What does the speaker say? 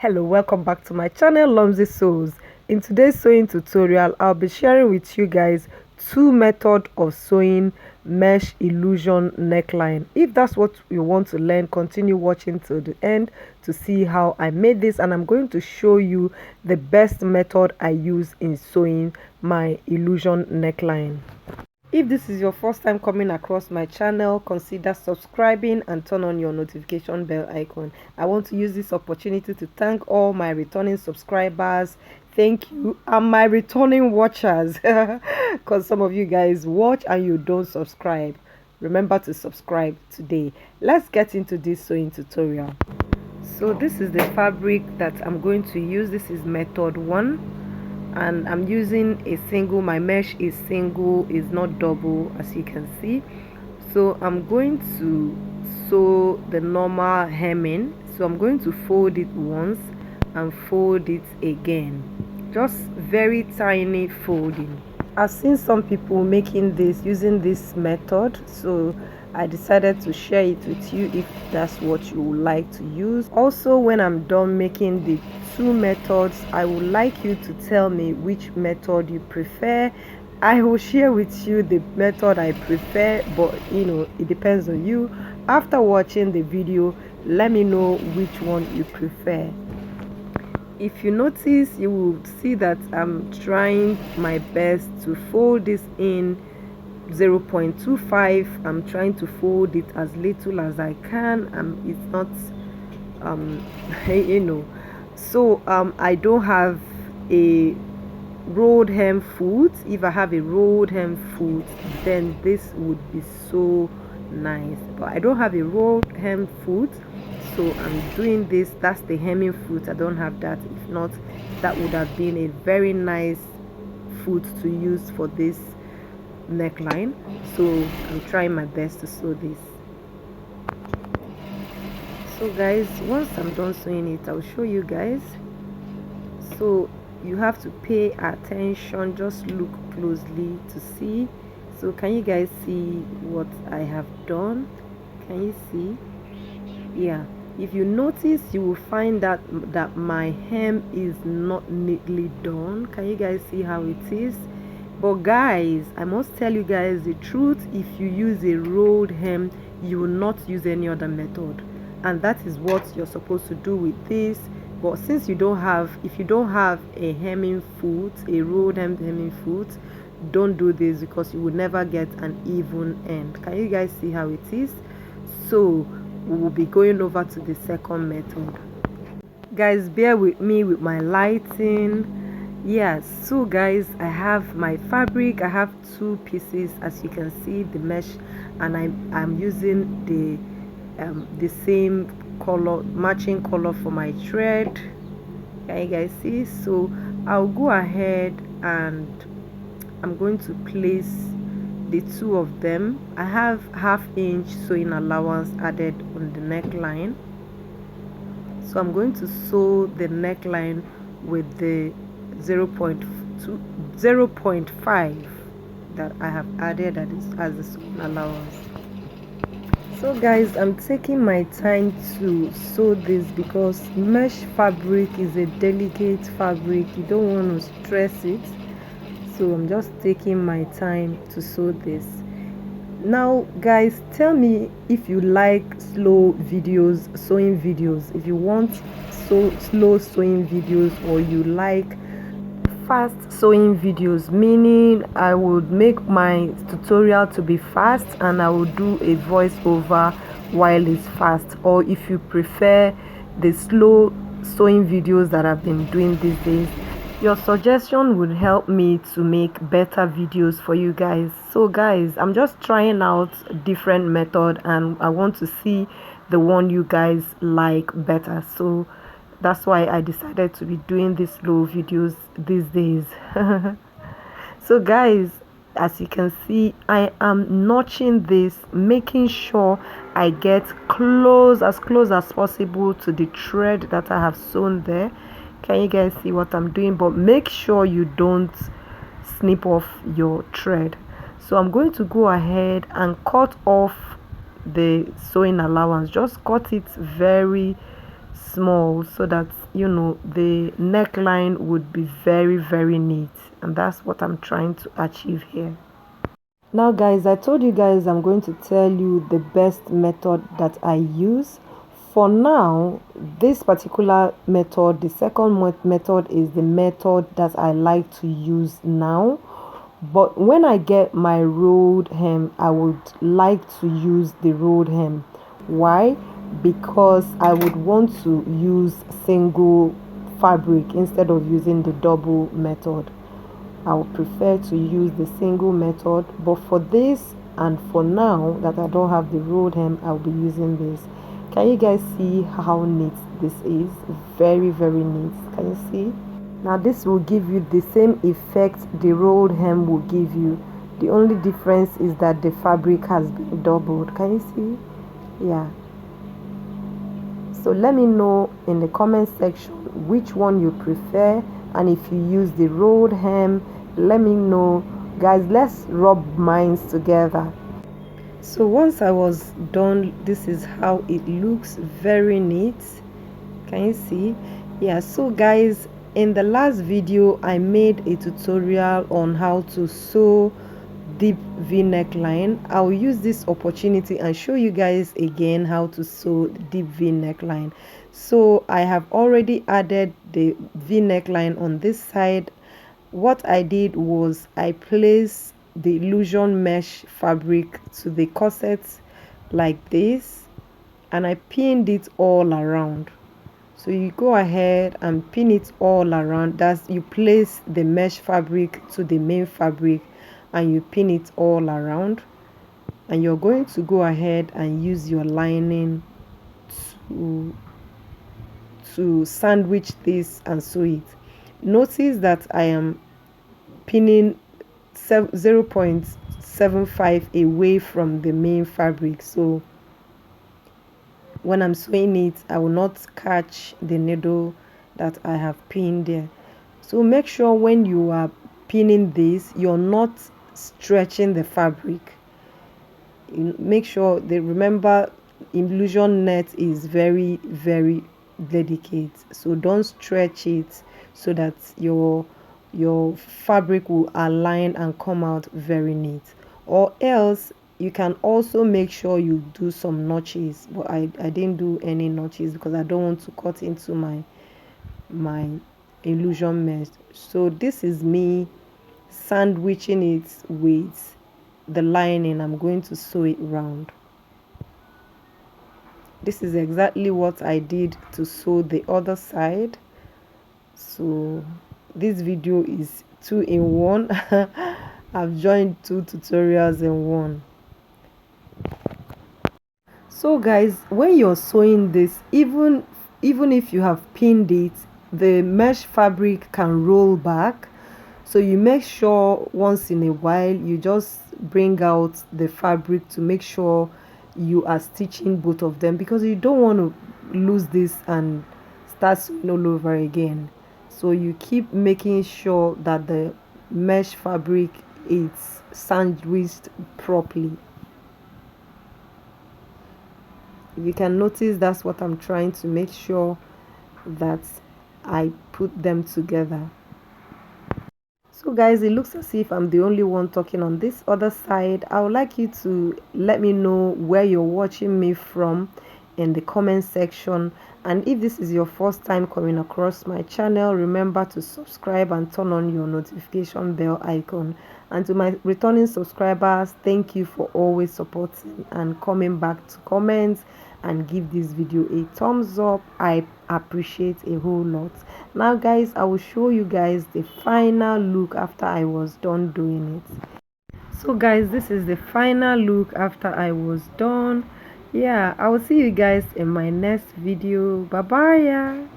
Hello, welcome back to my channel Lomzy Sews. In today's sewing tutorial, I'll be sharing with you guys two methods of sewing mesh illusion neckline. If that's what you want to learn, continue watching till the end to see how I made this, and I'm going to show you the best method I use in sewing my illusion neckline. If this is your first time coming across my channel, consider subscribing and turn on your notification bell icon. I want to use this opportunity to thank all my returning subscribers. Thank you, and my returning watchers, because some of you guys watch and you don't subscribe. Remember to subscribe today. Let's get into this sewing tutorial. So this is the fabric that I'm going to use. This is method 1. And I'm using a single. My mesh is single, is not double, as you can see. So I'm going to sew the normal hemming. So I'm going to fold it once and fold it again, just very tiny folding. I've seen some people making this using this method, so I decided to share it with you if that's what you would like to use. Also, when I'm done making the two methods, I would like you to tell me which method you prefer. I will share with you the method I prefer, but it depends on you. After watching the video, let me know which one you prefer. If you notice, you will see that I'm trying my best to fold this in 0.25. I'm trying to fold it as little as I can. It's not so I don't have a rolled hem foot. If I have a rolled hem foot, then this would be so nice, but I don't have a rolled hem foot, so I'm doing this. That's the hemming foot. I don't have that. If not, that would have been a very nice foot to use for this neckline. So I'm trying my best to sew this. So guys, once I'm done sewing it, I'll show you guys. So you have to pay attention, just look closely to see. So can you guys see what I have done? Can you see? Yeah, if you notice, you will find that my hem is not neatly done. Can you guys see how it is? But guys, I must tell you guys the truth. If you use a rolled hem, you will not use any other method, and that is what you're supposed to do with this. But since if you don't have a hemming foot, a rolled hemming foot, don't do this, because you will never get an even end. Can you guys see how it is? So we will be going over to the second method. Guys, bear with me with my lighting. Yes, so guys, I have my fabric. I have two pieces, as you can see, the mesh, and I'm using the same color, matching color for my thread. Can you guys see? So I'll go ahead and I'm going to place the two of them. I have 1/2 inch sewing allowance added on the neckline, so I'm going to sew the neckline with the 0.5 that I have added as the sewing allowance. So guys, I'm taking my time to sew this because mesh fabric is a delicate fabric. You don't want to stress it, so I'm just taking my time to sew this. Now guys, tell me if you like slow videos, sewing videos, if you want slow sewing videos, or you like fast sewing videos, meaning I would make my tutorial to be fast and I will do a voiceover while it's fast. Or if you prefer the slow sewing videos that I've been doing these days, your suggestion would help me to make better videos for you guys. So guys, I'm just trying out different method and I want to see the one you guys like better. So that's why I decided to be doing these slow videos these days. So guys, as you can see, I am notching this, making sure I get as close as possible to the thread that I have sewn there. Can you guys see what I'm doing? But make sure you don't snip off your thread. So I'm going to go ahead and cut off the sewing allowance. Just cut it very small so that you know, the neckline would be very, very neat, and that's what I'm trying to achieve here. Now guys, I told you guys I'm going to tell you the best method that I use. For now, this particular method, the second method, is the method that I like to use now. But when I get my rolled hem, I would like to use the rolled hem. Why? Because I would want to use single fabric instead of using the double method. I would prefer to use the single method, but for this and for now that I don't have the rolled hem, I'll be using this. Can you guys see how neat this is? Very, very neat. Can you see? Now this will give you the same effect the rolled hem will give you. The only difference is that the fabric has been doubled. Can you see? Yeah. So let me know in the comment section which one you prefer, and if you use the rolled hem, let me know. Guys, let's rub minds together. So once I was done, this is how it looks. Very neat. Can you see? Yeah, so guys, in the last video I made a tutorial on how to sew deep V neckline. I'll use this opportunity and show you guys again how to sew deep V neckline. So I have already added the V neckline on this side. What I did was I placed the illusion mesh fabric to the corset like this, and I pinned it all around. So you go ahead and pin it all around. That's, you place the mesh fabric to the main fabric and you pin it all around, and you're going to go ahead and use your lining to sandwich this and sew it. Notice that I am pinning 0.75 away from the main fabric, so when I'm sewing it, I will not catch the needle that I have pinned there. So make sure when you are pinning this, you're not stretching the fabric. Make sure they remember illusion net is very, very delicate, so don't stretch it so that your fabric will align and come out very neat. Or else you can also make sure you do some notches, but I didn't do any notches because I don't want to cut into my illusion mesh. So this is me sandwiching it with the lining. I'm going to sew it round. This is exactly what I did to sew the other side. So this video is 2-in-1. I've joined 2 tutorials in one. So guys, when you're sewing this, even if you have pinned it, the mesh fabric can roll back. So you make sure once in a while you just bring out the fabric to make sure you are stitching both of them, because you don't want to lose this and start sewing all over again. So you keep making sure that the mesh fabric is sandwiched properly. If you can notice, that's what I'm trying to make sure that I put them together. So guys, it looks as if I'm the only one talking on this other side. I would like you to let me know where you're watching me from in the comment section, and if this is your first time coming across my channel, remember to subscribe and turn on your notification bell icon. And to my returning subscribers, thank you for always supporting and coming back to comment and give this video a thumbs up. I appreciate a whole lot. Now guys, I will show you guys the final look after I was done doing it. So guys, this is the final look after I was done. Yeah, I will see you guys in my next video. Bye bye.